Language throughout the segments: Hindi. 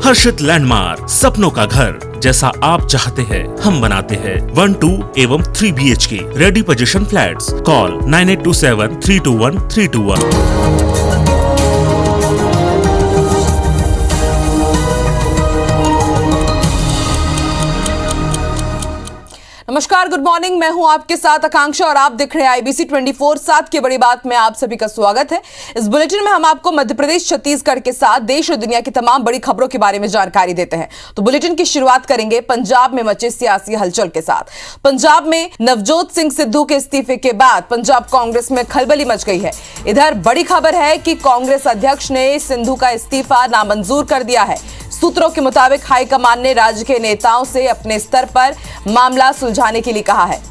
हर्षित लैंडमार्क, सपनों का घर जैसा आप चाहते हैं हम बनाते हैं। 1, 2 एवं 3 BHK ready position flats. Call 9827321321। नमस्कार, गुड मॉर्निंग। मैं हूं आपके साथ आकांक्षा और आप देख रहे हैं IBC 24/7 की बड़ी बात में आप सभी का स्वागत है। इस बुलेटिन में हम आपको मध्य प्रदेश, छत्तीसगढ़ के साथ देश और दुनिया की तमाम बड़ी खबरों के बारे में जानकारी देते हैं। तो बुलेटिन की शुरुआत करेंगे पंजाब में मचे सियासी हलचल के साथ। पंजाब में नवजोत सिंह सिद्धू के इस्तीफे के बाद पंजाब कांग्रेस में खलबली मच गई है। इधर बड़ी खबर है कि कांग्रेस अध्यक्ष ने सिद्धू का इस्तीफा नामंजूर कर दिया है। सूत्रों के मुताबिक हाईकमान ने राज्य के नेताओं से अपने स्तर पर मामला सुलझाने के लिए कहा है।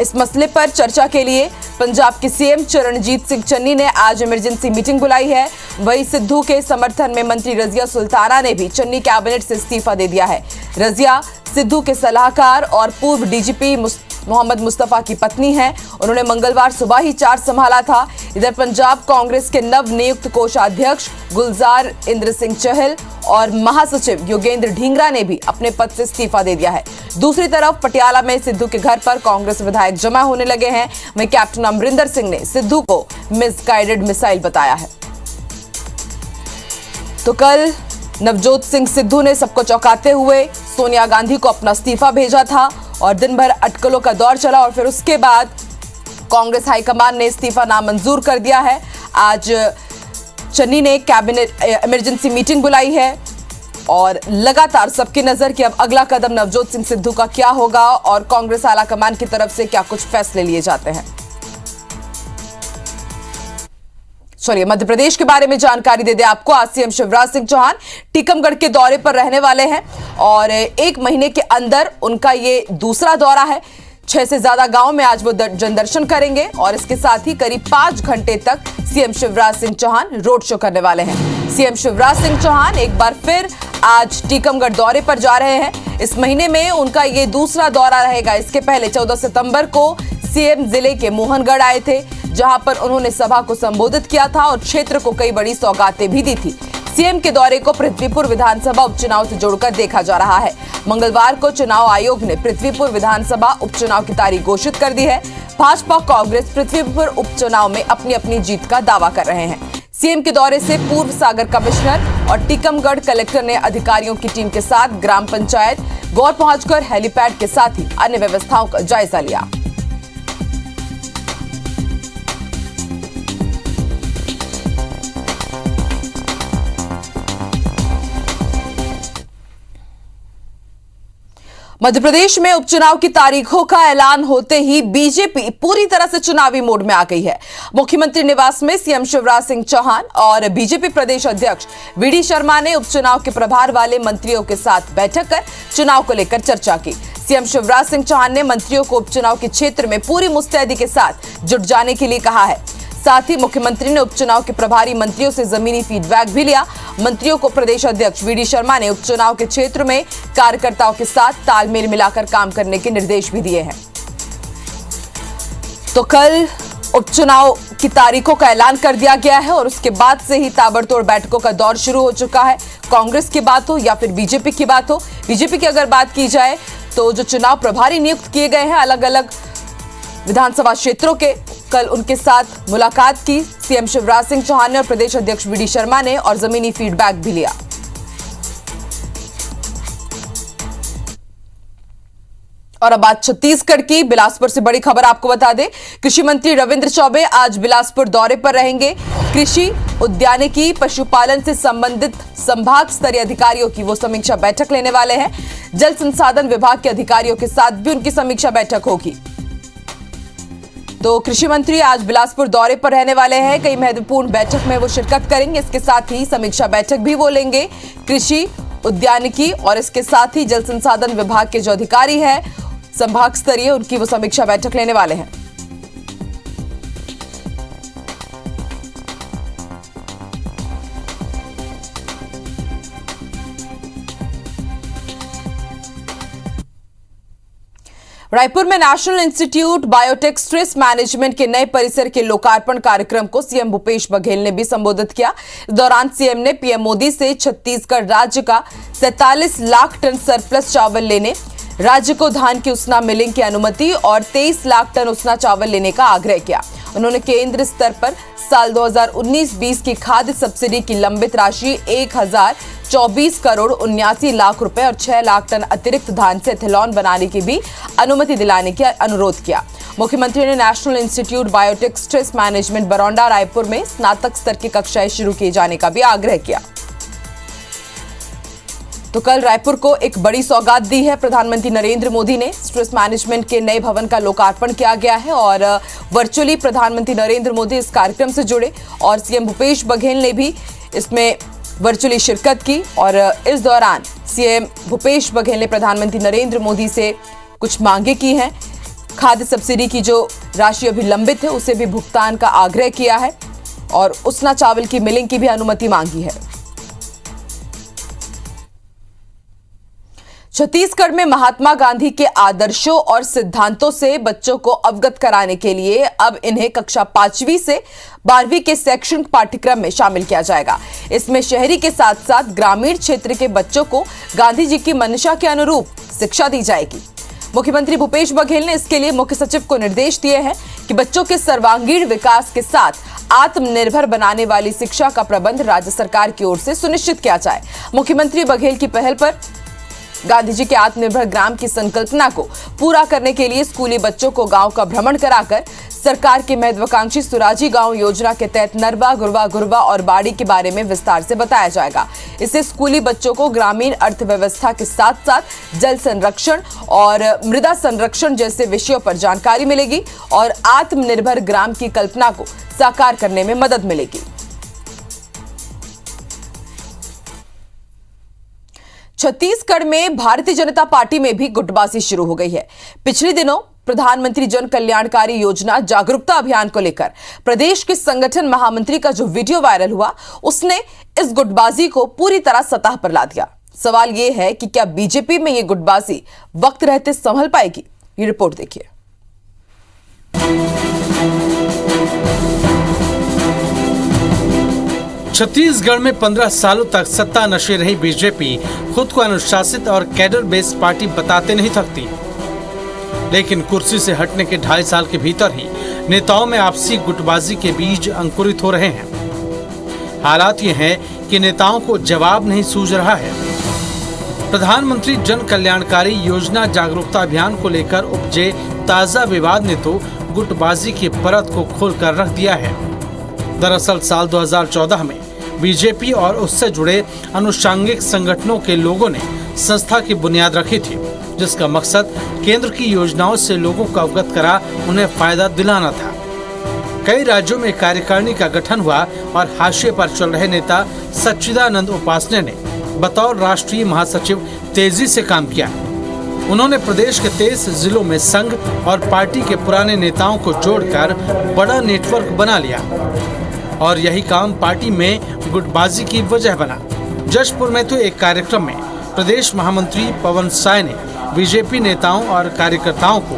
इस मसले पर चर्चा के लिए पंजाब के सीएम चरणजीत सिंह चन्नी ने आज इमरजेंसी मीटिंग बुलाई है। वहीं सिद्धू के समर्थन में मंत्री रजिया सुल्ताना ने भी चन्नी कैबिनेट से इस्तीफा दे दिया है। रजिया सिद्धू के सलाहकार और पूर्व डीजीपी मोहम्मद मुस्तफा की पत्नी हैं। उन्होंने मंगलवार सुबह ही चार्ज संभाला था। इधर पंजाब कांग्रेस के नव नियुक्त कोषाध्यक्ष गुलजार इंद्र सिंह चहल और महासचिव योगेंद्र ढींगरा ने भी अपने पद से इस्तीफा दे दिया है। दूसरी तरफ पटियाला में सिद्धू के घर पर कांग्रेस विधायक जमा होने लगे हैं। वहीं कैप्टन अमरिंदर सिंह ने सिद्धू को मिसगाइडेड मिसाइल बताया है। तो कल नवजोत सिंह सिद्धू ने सबको चौंकाते हुए सोनिया गांधी को अपना इस्तीफा भेजा था और दिन भर अटकलों का दौर चला और फिर उसके बाद कांग्रेस हाईकमान ने इस्तीफा नामंजूर कर दिया है। आज चन्नी ने कैबिनेट इमरजेंसी मीटिंग बुलाई है और लगातार सबकी नजर कि अब अगला कदम नवजोत सिंह सिद्धू का क्या होगा और कांग्रेस आला कमान की तरफ से क्या कुछ फैसले लिए जाते हैं। चलिए मध्य प्रदेश के बारे में जानकारी दे दे आपको। आज सीएम शिवराज सिंह चौहान टीकमगढ़ के दौरे पर रहने वाले हैं और 1 महीने के अंदर उनका ये दूसरा दौरा है। 6 से ज्यादा गांव में आज वो जनदर्शन करेंगे और इसके साथ ही करीब 5 घंटे तक CM Shivraj Singh Chouhan road show करने वाले हैं। सीएम शिवराज सिंह चौहान एक बार फिर आज टीकमगढ़ दौरे पर जा रहे हैं। इस महीने में उनका ये दूसरा दौरा रहेगा। इसके पहले 14 सितंबर को सीएम जिले के मोहनगढ़ आए थे, जहां पर उन्होंने सभा को संबोधित किया था और क्षेत्र को कई बड़ी सौगातें भी दी थी। सीएम के दौरे को पृथ्वीपुर विधानसभा उपचुनाव से जोड़कर देखा जा रहा है। मंगलवार को चुनाव आयोग ने पृथ्वीपुर विधानसभा उपचुनाव की तारीख घोषित कर दी है। भाजपा कांग्रेस पृथ्वीपुर उपचुनाव में अपनी अपनी जीत का दावा कर रहे हैं। सीएम के दौरे से पूर्व सागर कमिश्नर और टीकमगढ़ कलेक्टर ने अधिकारियों की टीम के साथ ग्राम पंचायत गौर पहुंचकर हेलीपैड के साथ ही अन्य व्यवस्थाओं का जायजा लिया। मध्य प्रदेश में उपचुनाव की तारीखों का ऐलान होते ही बीजेपी पूरी तरह से चुनावी मोड में आ गई है। मुख्यमंत्री निवास में सीएम शिवराज सिंह चौहान और बीजेपी प्रदेश अध्यक्ष वीडी शर्मा ने उपचुनाव के प्रभार वाले मंत्रियों के साथ बैठक कर चुनाव को लेकर चर्चा की। सीएम शिवराज सिंह चौहान ने मंत्रियों को उपचुनाव के क्षेत्र में पूरी मुस्तैदी के साथ जुट जाने के लिए कहा है। साथ ही मुख्यमंत्री ने उपचुनाव के प्रभारी मंत्रियों से जमीनी फीडबैक भी लिया। मंत्रियों को प्रदेश अध्यक्ष वीडी शर्मा ने उपचुनाव के क्षेत्र में कार्यकर्ताओं के साथ तालमेल मिलाकर काम करने के निर्देश भी दिए हैं। तो कल उपचुनाव की तारीखों का ऐलान कर दिया गया है और उसके बाद से ही ताबड़तोड़ बैठकों का दौर शुरू हो चुका है। कांग्रेस की बात हो या फिर बीजेपी की बात हो, बीजेपी की अगर बात की जाए तो जो चुनाव प्रभारी नियुक्त किए गए हैं अलग अलग विधानसभा क्षेत्रों के, कल उनके साथ मुलाकात की सीएम शिवराज सिंह चौहान ने और प्रदेश अध्यक्ष वीडी शर्मा ने और जमीनी फीडबैक भी लिया। और अब बात छत्तीसगढ़ की, बिलासपुर से बड़ी खबर आपको बता दें। कृषि मंत्री रविंद्र चौबे आज बिलासपुर दौरे पर रहेंगे। कृषि, उद्यानिकी, पशुपालन से संबंधित संभाग स्तरीय अधिकारियों की वो समीक्षा बैठक लेने वाले हैं। जल संसाधन विभाग के अधिकारियों के साथ भी उनकी समीक्षा बैठक होगी। तो कृषि मंत्री आज बिलासपुर दौरे पर रहने वाले हैं। कई महत्वपूर्ण बैठक में वो शिरकत करेंगे। इसके साथ ही समीक्षा बैठक भी वो लेंगे। कृषि, उद्यानिकी और इसके साथ ही जल संसाधन विभाग के जो अधिकारी हैं संभाग स्तरीय, उनकी वो समीक्षा बैठक लेने वाले हैं। रायपुर में national institute biotech stress management के नए परिसर के लोकार्पण कार्यक्रम को सीएम भूपेश बघेल ने भी संबोधित किया। इस दौरान सीएम ने पीएम मोदी से छत्तीसगढ़ राज्य का 47 लाख टन सरप्लस चावल लेने, राज्य को धान की उसना मिलिंग की अनुमति और 23 लाख टन उसना चावल लेने का आग्रह किया। उन्होंने केंद्र स्तर पर साल 2019-20 की खाद्य सब्सिडी की लंबित राशि 1024 करोड़ 79 लाख रुपए और 6 लाख टन अतिरिक्त धान से एथेनॉल बनाने की भी अनुमति दिलाने का अनुरोध किया। मुख्यमंत्री ने national institute biotech stress management Baronda Raipur में स्नातक स्तर की कक्षाएं शुरू किए जाने का भी आग्रह किया। तो कल रायपुर को एक बड़ी सौगात दी है प्रधानमंत्री नरेंद्र मोदी ने। स्ट्रेस मैनेजमेंट के नए भवन का लोकार्पण किया गया है और वर्चुअली प्रधानमंत्री नरेंद्र मोदी इस कार्यक्रम से जुड़े और सीएम भूपेश बघेल ने भी इसमें वर्चुअली शिरकत की। और इस दौरान सीएम भूपेश बघेल ने प्रधानमंत्री नरेंद्र मोदी से कुछ मांगे की हैं। खाद्य सब्सिडी की जो राशि अभी लंबित है उसे भी भुगतान का आग्रह किया है और उसना चावल की मिलिंग की भी अनुमति मांगी है। छत्तीसगढ़ में महात्मा गांधी के आदर्शों और सिद्धांतों से बच्चों को अवगत कराने के लिए अब इन्हें कक्षा 5वीं से 12वीं के शैक्षणिक पाठ्यक्रम में शामिल किया जाएगा। इसमें शहरी के साथ साथ ग्रामीण क्षेत्र के बच्चों को गांधी जी की मंशा के अनुरूप शिक्षा दी जाएगी। मुख्यमंत्री भूपेश बघेल ने इसके लिए मुख्य सचिव को निर्देश दिए हैं कि बच्चों के सर्वांगीण विकास के साथ आत्मनिर्भर बनाने वाली शिक्षा का प्रबंध राज्य सरकार की ओर से सुनिश्चित किया जाए। मुख्यमंत्री बघेल की पहल पर गांधी जी के आत्मनिर्भर ग्राम की संकल्पना को पूरा करने के लिए स्कूली बच्चों को गांव का भ्रमण कराकर सरकार की महत्वाकांक्षी सुराजी गांव योजना के तहत नरवा, गुरवा, गुरवा और बाड़ी के बारे में विस्तार से बताया जाएगा। इससे स्कूली बच्चों को ग्रामीण अर्थव्यवस्था के साथ साथ जल संरक्षण और मृदा संरक्षण जैसे विषयों पर जानकारी मिलेगी और आत्मनिर्भर ग्राम की कल्पना को साकार करने में मदद मिलेगी। छत्तीसगढ़ में भारतीय जनता पार्टी में भी गुटबाजी शुरू हो गई है। पिछले दिनों प्रधानमंत्री जन कल्याणकारी योजना जागरूकता अभियान को लेकर प्रदेश के संगठन महामंत्री का जो वीडियो वायरल हुआ उसने इस गुटबाजी को पूरी तरह सतह पर ला दिया। सवाल यह है कि क्या बीजेपी में यह गुटबाजी वक्त रहते संभल पाएगी? ये रिपोर्ट देखिए। छत्तीसगढ़ में 15 सालों तक सत्ता नशे रही बीजेपी खुद को अनुशासित और कैडर बेस्ड पार्टी बताते नहीं थकती, लेकिन कुर्सी से हटने के 2.5 साल के भीतर ही नेताओं में आपसी गुटबाजी के बीज अंकुरित हो रहे हैं। हालात ये हैं कि नेताओं को जवाब नहीं सूझ रहा है। प्रधानमंत्री जन कल्याणकारी योजना जागरूकता अभियान को लेकर उपजे ताजा विवाद ने तो गुटबाजी की परत को खोलकर रख दिया है। दरअसल साल 2014 में बीजेपी और उससे जुड़े अनुषंगिक संगठनों के लोगों ने संस्था की बुनियाद रखी थी, जिसका मकसद केंद्र की योजनाओं से लोगों को अवगत करा उन्हें फायदा दिलाना था। कई राज्यों में कार्यकारिणी का गठन हुआ और हाशिए पर चल रहे नेता सच्चिदानंद उपासने ने बतौर राष्ट्रीय महासचिव तेजी से काम किया। उन्होंने प्रदेश के 23 जिलों में संघ और पार्टी के पुराने नेताओं को जोड़कर बड़ा नेटवर्क बना लिया और यही काम पार्टी में गुटबाजी की वजह बना। जशपुर में तो एक कार्यक्रम में प्रदेश महामंत्री पवन साय ने बीजेपी नेताओं और कार्यकर्ताओं को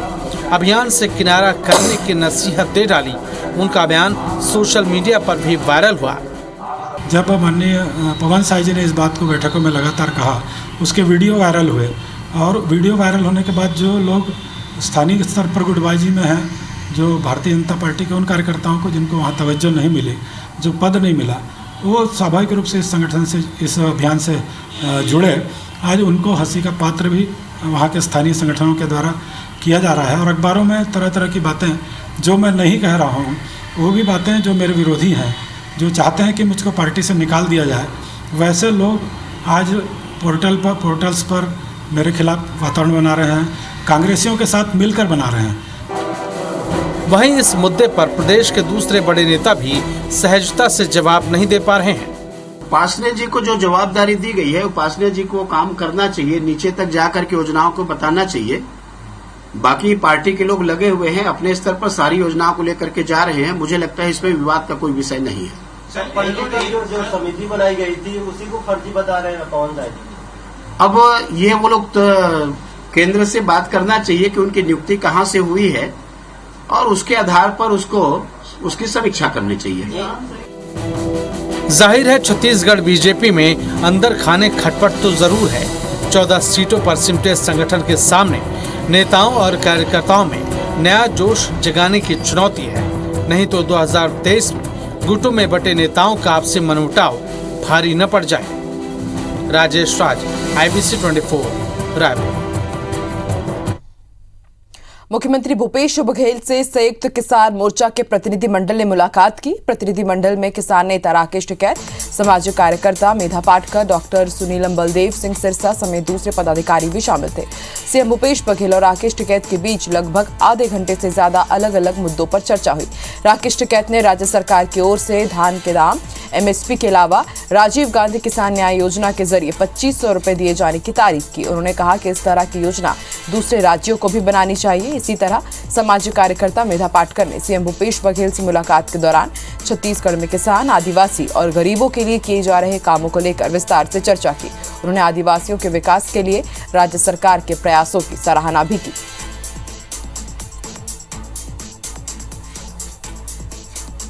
अभियान से किनारा करने की नसीहत दे डाली। उनका बयान सोशल मीडिया पर भी वायरल हुआ। जब माननीय पवन साय जी ने इस बात को बैठकों में लगातार कहा, उसके वीडियो वायरल हुए और वीडियो वायरल होने के बाद जो लोग स्थानीय स्तर पर गुटबाजी में हैं, जो भारतीय जनता पार्टी के उन कार्यकर्ताओं को जिनको वहाँ तवज्जो नहीं मिली, जो पद नहीं मिला, वो स्वाभाविक रूप से इस संगठन से, इस अभियान से जुड़े। आज उनको हंसी का पात्र भी वहाँ के स्थानीय संगठनों के द्वारा किया जा रहा है और अखबारों में तरह तरह की बातें जो मैं नहीं कह रहा हूँ, वो भी बातें जो मेरे विरोधी हैं, जो चाहते हैं कि मुझको पार्टी से निकाल दिया जाए, वैसे लोग आज पोर्टल्स पर मेरे खिलाफ वातावरण बना रहे हैं, कांग्रेसियों के साथ मिलकर बना रहे हैं। वहीं इस मुद्दे पर प्रदेश के दूसरे बड़े नेता भी सहजता से जवाब नहीं दे पा रहे हैं। उपासने जी को जो जवाबदारी दी गई है, उपासने जी को काम करना चाहिए, नीचे तक जाकर के योजनाओं को बताना चाहिए। बाकी पार्टी के लोग लगे हुए हैं, अपने स्तर पर सारी योजनाओं को लेकर के जा रहे हैं। मुझे लगता है इसमें विवाद का कोई विषय नहीं है। जो समिति बनाई गई थी उसी को फर्जी बता रहे हैं कौन जाए। अब ये वो लोग केंद्र से बात करना चाहिए कि उनकी नियुक्ति कहां से हुई है और उसके आधार पर उसकी समीक्षा करनी चाहिए। जाहिर है छत्तीसगढ़ बीजेपी में अंदर खाने खटपट तो जरूर है। 14 सीटों पर सिमटे संगठन के सामने नेताओं और कार्यकर्ताओं में नया जोश जगाने की चुनौती है। नहीं तो 2023 में गुटों में बटे नेताओं का आपसी मनमुटाव भारी न पड़ जाए। राजेश राज, IBC 24, रायपुर। मुख्यमंत्री भूपेश बघेल से संयुक्त किसान मोर्चा के प्रतिनिधिमंडल ने मुलाकात की। प्रतिनिधिमंडल में किसान नेता राकेश टिकैत, सामाजिक कार्यकर्ता मेधा पाटकर, डॉक्टर सुनीलम बलदेव सिंह सिरसा समेत दूसरे पदाधिकारी भी शामिल थे। सीएम भूपेश बघेल और राकेश टिकैत के बीच लगभग आधे घंटे से ज्यादा अलग अलग मुद्दों पर चर्चा हुई। राकेश टिकैत ने राज्य सरकार की ओर से धान के दाम, MSP के अलावा राजीव गांधी किसान न्याय योजना के जरिए 2500 रुपए दिए जाने की तारीफ की। उन्होंने कहा कि इस तरह की योजना दूसरे राज्यों को भी बनानी चाहिए। इसी तरह सामाजिक कार्यकर्ता मेधा पाटकर ने सीएम भूपेश बघेल से मुलाकात के दौरान छत्तीसगढ़ में किसान, आदिवासी और गरीबों के लिए किए जा रहे कामों को लेकर विस्तार से चर्चा की। उन्होंने आदिवासियों के विकास के लिए राज्य सरकार के प्रयासों की सराहना भी की।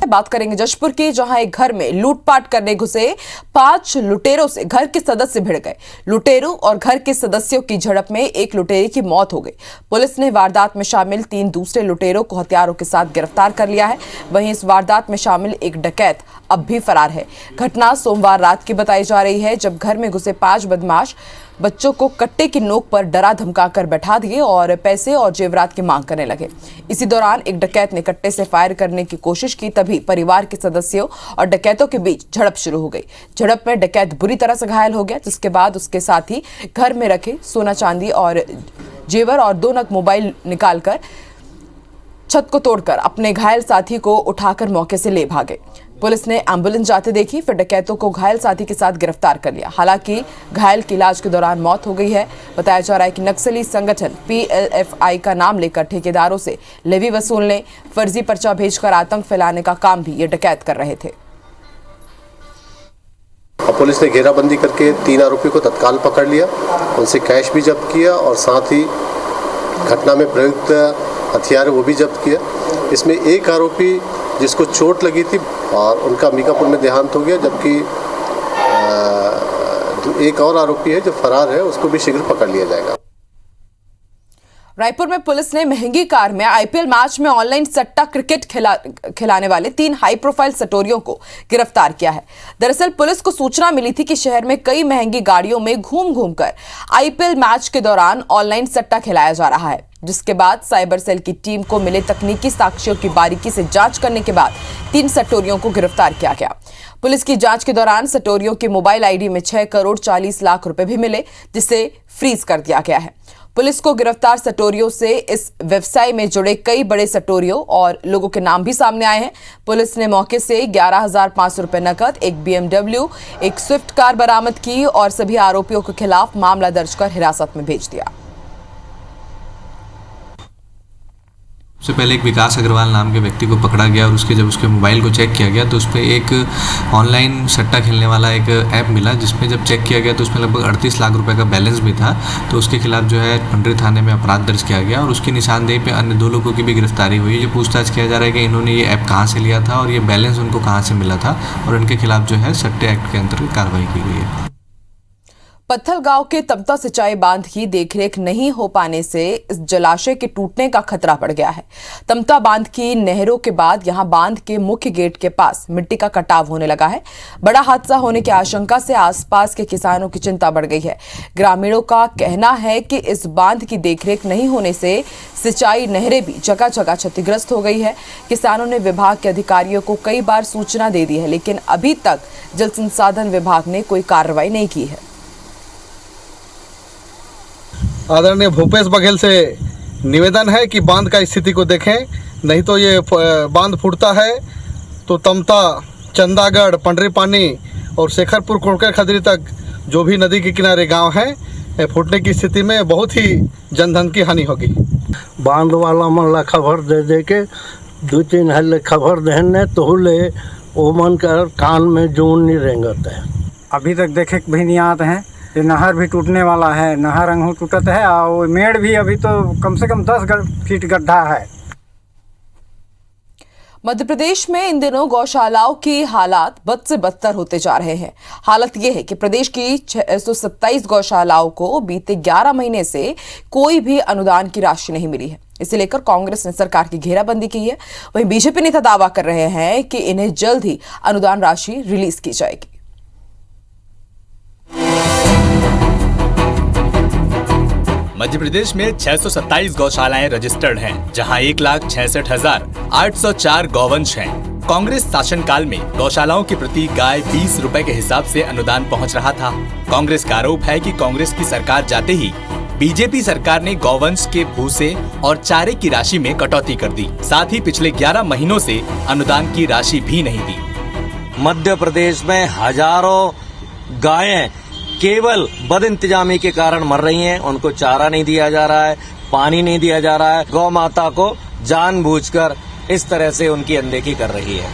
बात करेंगे जशपुर की, जहां एक घर में लूटपाट करने घुसे 5 लुटेरों से घर के सदस्य भिड़ गए। लुटेरों और घर के सदस्यों की झड़प में एक लुटेरे की मौत हो गई। पुलिस ने वारदात में शामिल 3 दूसरे लुटेरों को हथियारों के साथ गिरफ्तार कर लिया है। वहीं इस वारदात में शामिल एक डकैत अब भी फरार है। घटना सोमवार रात की बताई जा रही है, जब घर में घुसे 5 बदमाश बच्चों को कट्टे की नोक पर डरा धमकाकर बैठा दिए और पैसे और जेवरात की मांग करने लगे। इसी दौरान एक डकैत ने कट्टे से फायर करने की कोशिश की, तभी परिवार के सदस्यों और डकैतों के बीच झड़प शुरू हो गई। झड़प में डकैत बुरी तरह से घायल हो गया, जिसके बाद उसके साथी घर में रखे सोना चांदी और जेवर और 2 नग मोबाइल निकालकर छत को तोड़कर अपने घायल साथी को उठाकर मौके से ले भागे। पुलिस ने एम्बुलेंस जाते देखी, फिर डकैतों को घायल साथी के साथ गिरफ्तार कर लिया। हालांकि घायल की इलाज के दौरान मौत हो गई है। बताया जा रहा है कि नक्सली संगठन PLFI का नाम लेकर ठेकेदारों से लेवी वसूलने, फर्जी पर्चा भेजकर आतंक फैलाने का काम भी ये डकैत कर रहे थे। पुलिस ने घेराबंदी करके 3 आरोपियों को तत्काल पकड़ लिया, उनसे कैश भी जब्त किया और साथ ही घटना में प्रयुक्त हथियार वो भी जब्त किया। इसमें एक आरोपी जिसको चोट लगी थी और उनका अंबिकापुर में देहांत हो गया, जबकि एक और आरोपी है जो फरार है, उसको भी शीघ्र पकड़ लिया जाएगा। रायपुर में पुलिस ने महंगी कार में IPL मैच में ऑनलाइन सट्टा क्रिकेट खिलाने वाले 3 हाई प्रोफाइल सटोरियों को गिरफ्तार किया है। दरअसल पुलिस को सूचना मिली थी कि शहर में कई महंगी गाड़ियों में घूम घूमकर IPL मैच के दौरान ऑनलाइन सट्टा खिलाया जा रहा है, जिसके बाद साइबर सेल की टीम को मिले तकनीकी साक्ष्यों की बारीकी से जांच करने के बाद 3 सटोरियों को गिरफ्तार किया गया। पुलिस की जांच के दौरान सटोरियों के मोबाइल ID में 6 करोड़ 40 लाख रुपए भी मिले, जिसे फ्रीज कर दिया गया है। पुलिस को गिरफ्तार सटोरियों से इस व्यवसाय में जुड़े कई बड़े सटोरियों और लोगों के नाम भी सामने आए हैं। पुलिस ने मौके से 11,500 रुपए नकद, एक BMW, एक स्विफ्ट कार बरामद की और सभी आरोपियों के खिलाफ मामला दर्ज कर हिरासत में भेज दिया। सबसे पहले एक विकास अग्रवाल नाम के व्यक्ति को पकड़ा गया और जब उसके मोबाइल को चेक किया गया तो उस पर एक ऑनलाइन सट्टा खेलने वाला एक ऐप मिला, जिसमें जब चेक किया गया तो उसमें लगभग 38 लाख रुपए का बैलेंस भी था। तो उसके खिलाफ जो है पंडरी थाने में अपराध दर्ज किया गया और उसकी निशानदेही पे अन्य 2 लोगों की भी गिरफ्तारी हुई है। जो पूछताछ किया जा रहा है कि इन्होंने ये ऐप कहाँ से लिया था और ये बैलेंस उनको कहाँ से मिला था और इनके खिलाफ जो है सट्टे एक्ट के अंतर्गत कार्रवाई की गई है। पत्थल गांव के तमता सिंचाई बांध की देखरेख नहीं हो पाने से इस जलाशय के टूटने का खतरा बढ़ गया है। तमता बांध की नहरों के बाद यहां बांध के मुख्य गेट के पास मिट्टी का कटाव होने लगा है। बड़ा हादसा होने की आशंका से आसपास के किसानों की चिंता बढ़ गई है। ग्रामीणों का कहना है कि इस बांध की देखरेख नहीं होने से सिंचाई नहरें भी जगह जगह क्षतिग्रस्त हो गई है। किसानों ने विभाग के अधिकारियों को कई बार सूचना दे दी है, लेकिन अभी तक जल संसाधन विभाग ने कोई कार्रवाई नहीं की है। आदरणीय भूपेश बघेल से निवेदन है कि बांध का स्थिति को देखें, नहीं तो ये बांध फूटता है तो तमता, चंदागढ़, पंडरी पानी और शेखरपुर कोड़कर खदरी तक जो भी नदी के किनारे गांव हैं, फूटने की स्थिति में बहुत ही जनधन की हानि होगी। बांध वाला मन ला खबर दे के 2-3 हल खबर देने तो ले ओ मन कर कान में जून नहीं रेंगत है। अभी तक देखे भी नहीं आते हैं। ये नहर भी टूटने वाला है, नहर अंगू टूटत है और वो मेड़ भी अभी तो कम से कम 10 फीट गड्ढा है। मध्य प्रदेश में इन दिनों गौशालाओं की हालात बद से बदतर होते जा रहे हैं। हालत यह है कि प्रदेश की 627 गौशालाओं को बीते 11 महीने से कोई भी अनुदान की राशि नहीं मिली है। इसे लेकर कांग्रेस ने सरकार की घेराबंदी की है। वहीं बीजेपी नेता दावा कर रहे हैं कि इन्हें जल्द ही अनुदान राशि रिलीज की जाएगी। मध्य प्रदेश में 627 गौशालाएं रजिस्टर्ड हैं, जहां 1,66,804 गौवंश हैं। कांग्रेस शासनकाल में गौशालाओं के प्रति गाय 20 रुपए के हिसाब से अनुदान पहुंच रहा था। कांग्रेस का आरोप है कि कांग्रेस की सरकार जाते ही बीजेपी सरकार ने गौवंश के भूसे और चारे की राशि में कटौती कर दी। साथ ही पिछले 11 महीनों से अनुदान की राशि भी नहीं दी। मध्य प्रदेश में हजारों गायें केवल बद इंतजामी के कारण मर रही हैं। उनको चारा नहीं दिया जा रहा है, पानी नहीं दिया जा रहा है। गौ माता को जानबूझकर इस तरह से उनकी अनदेखी कर रही है।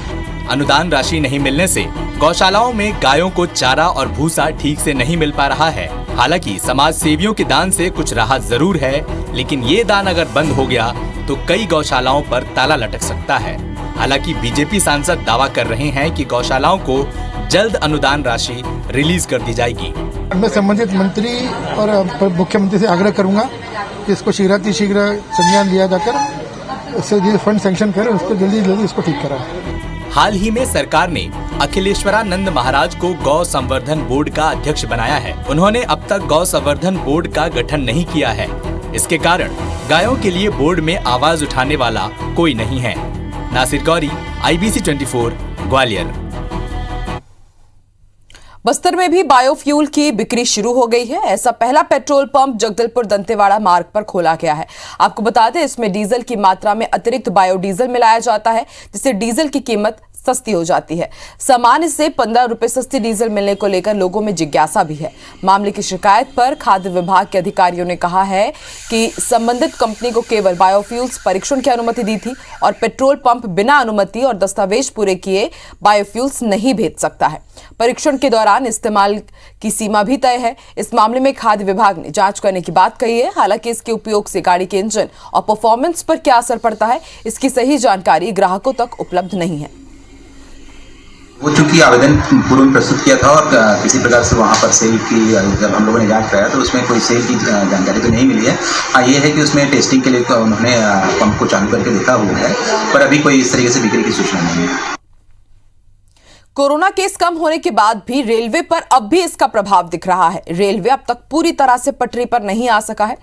अनुदान राशि नहीं मिलने से गौशालाओं में गायों को चारा और भूसा ठीक से नहीं मिल पा रहा है। हालांकि समाज सेवियों के दान से कुछ राहत जरूर है, लेकिन ये दान अगर बंद हो गया तो कई गौशालाओं पर ताला लटक सकता है। हालांकि बीजेपी सांसद दावा कर रहे हैं कि गौशालाओं को जल्द अनुदान राशि रिलीज कर दी जाएगी। मैं संबंधित मंत्री और मुख्यमंत्री से आग्रह करूंगा कि इसको शीघ्र संज्ञान लिया जाकर इससे जो फंड सैंक्शन करें उसको जल्दी इसको ठीक कराएं। हाल ही में सरकार ने अखिलेश्वरानंद महाराज को गौ संवर्धन बोर्ड का अध्यक्ष बनाया है। उन्होंने अब तक गौ संवर्धन बोर्ड का गठन नहीं किया है। इसके कारण गायों के लिए बोर्ड में आवाज उठाने वाला कोई नहीं है। नासिर गौरी, IBC 24, ग्वालियर। बस्तर में भी बायोफ्यूल की बिक्री शुरू हो गई है। ऐसा पहला पेट्रोल पंप जगदलपुर दंतेवाड़ा मार्ग पर खोला गया है। आपको बता दें, इसमें डीजल की मात्रा में अतिरिक्त बायोडीजल मिलाया जाता है, जिससे डीजल की कीमत सस्ती हो जाती है। सामान्य से 15 रुपए सस्ती डीजल मिलने को लेकर लोगों में जिज्ञासा भी है। मामले की शिकायत पर खाद्य विभाग के अधिकारियों ने कहा है कि संबंधित कंपनी को केवल बायोफ्यूल्स परीक्षण की अनुमति दी थी और पेट्रोल पंप बिना अनुमति और दस्तावेज पूरे किए बायोफ्यूल्स नहीं भेज सकता है। परीक्षण के दौरान इस्तेमाल की सीमा भी तय है। इस मामले में खाद्य विभाग ने जांच करने की बात कही है। हालांकि इसके उपयोग से गाड़ी के इंजन और परफॉर्मेंस पर क्या असर पड़ता है, इसकी सही जानकारी ग्राहकों तक उपलब्ध नहीं है। वो चूंकि आवेदन पूर्व में प्रस्तुत किया था और किसी प्रकार से वहाँ पर सेल की जब हम लोगों ने जांच कराया तो उसमें कोई सेल की जानकारी तो नहीं मिली है। हाँ, ये है कि उसमें टेस्टिंग के लिए उन्होंने पंप को चालू करके देखा हुआ है, पर अभी कोई इस तरीके से बिक्री की सूचना नहीं है। कोरोना केस कम होने के बाद भी रेलवे पर अब भी इसका प्रभाव दिख रहा है। रेलवे अब तक पूरी तरह से पटरी पर नहीं आ सका है।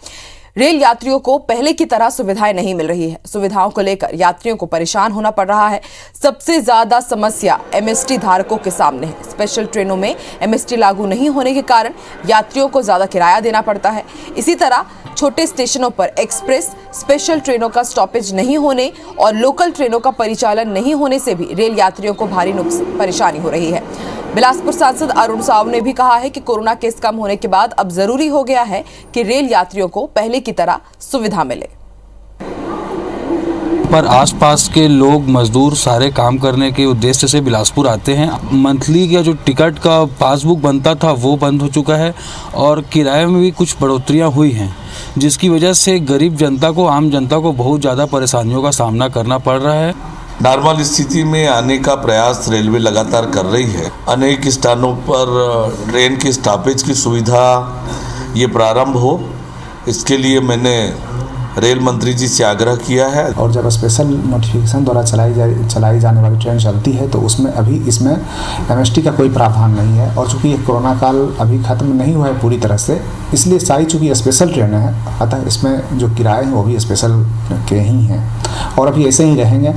रेल यात्रियों को पहले की तरह सुविधाएं नहीं मिल रही है। सुविधाओं को लेकर यात्रियों को परेशान होना पड़ रहा है। सबसे ज्यादा समस्या MST धारकों के सामने है। स्पेशल ट्रेनों में MST लागू नहीं होने के कारण यात्रियों को ज्यादा किराया देना पड़ता है। इसी तरह छोटे स्टेशनों पर एक्सप्रेस स्पेशल ट्रेनों का स्टॉपेज नहीं होने और लोकल ट्रेनों का परिचालन नहीं होने से भी रेल यात्रियों को भारी परेशानी हो रही है। बिलासपुर सांसद अरुण साव ने भी कहा है कि कोरोना केस कम होने के बाद अब जरूरी हो गया है कि रेल यात्रियों को पहले की तरह सुविधा मिले। पर आसपास के लोग मजदूर सारे काम करने के उद्देश्य से बिलासपुर आते हैं। मंथली का जो टिकट का पासबुक बनता था वो बंद हो चुका है और किराए में भी कुछ बढ़ोतरियां हुई हैं, जिसकी वजह से गरीब जनता को, आम जनता को बहुत ज़्यादा परेशानियों का सामना करना पड़ रहा है। नॉर्मल स्थिति में आने का प्रयास रेलवे लगातार कर रही है। अनेक स्थानों पर ट्रेन की स्टॉपेज की सुविधा ये प्रारंभ हो, इसके लिए मैंने रेल मंत्री जी से आग्रह किया है। और जब स्पेशल नोटिफिकेशन द्वारा चलाई जाने वाली ट्रेन चलती है तो उसमें अभी इसमें MST का कोई प्रावधान नहीं है। और चूँकि ये कोरोना काल अभी खत्म नहीं हुआ है पूरी तरह से, इसलिए सारी चूँकि स्पेशल ट्रेनें हैं, अतः इसमें जो किराए हैं वो भी स्पेशल के ही हैं और अभी ऐसे ही रहेंगे।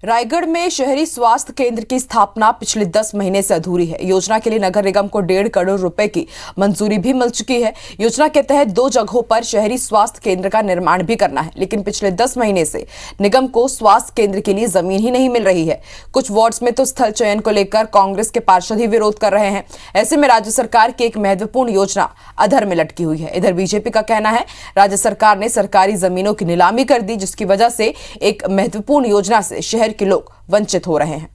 रायगढ़ में शहरी स्वास्थ्य केंद्र की स्थापना पिछले 10 महीने से अधूरी है। योजना के लिए नगर निगम को 1.5 करोड़ रुपए की मंजूरी भी मिल चुकी है। योजना के तहत 2 जगहों पर शहरी स्वास्थ्य केंद्र का निर्माण भी करना है, लेकिन पिछले 10 महीने से निगम को स्वास्थ्य केंद्र के लिए जमीन ही नहीं मिल रही है। कुछ वार्ड्स में तो स्थल चयन को लेकर कांग्रेस के पार्षद ही विरोध कर रहे हैं। ऐसे में राज्य सरकार की एक महत्वपूर्ण योजना अधर में लटकी हुई है। इधर बीजेपी का कहना है राज्य सरकार ने सरकारी जमीनों की नीलामी कर दी, जिसकी वजह से एक महत्वपूर्ण योजना से शहर के लोग वंचित हो रहे हैं।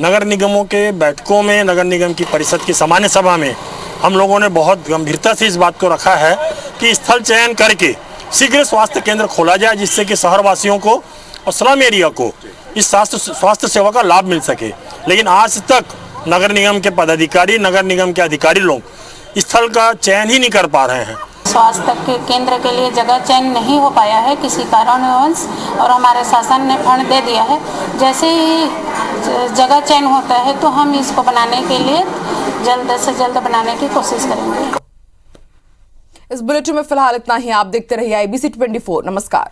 नगर निगमों के बैठकों में, नगर निगम की परिषद की सामान्य सभा में हम लोगों ने बहुत गंभीरता से इस बात को रखा है कि स्थल चयन करके शीघ्र स्वास्थ्य केंद्र खोला जाए, जिससे कि शहरवासियों को और स्लम एरिया को इस स्वास्थ्य सेवा का लाभ मिल सके। लेकिन आज तक नगर निगम के पदाधिकारी, नगर निगम के अधिकारी लोग स्थल का चयन ही नहीं कर पा रहे हैं। स्वास्थ्य के केंद्र के लिए जगह चयन नहीं हो पाया है किसी कारणवश, और हमारे शासन ने फंड दे दिया है। जैसे ही जगह चयन होता है तो हम इसको बनाने के लिए जल्द से जल्द बनाने की कोशिश करेंगे। इस बुलेटिन में फिलहाल इतना ही। आप देखते रहिए IBC 24। नमस्कार।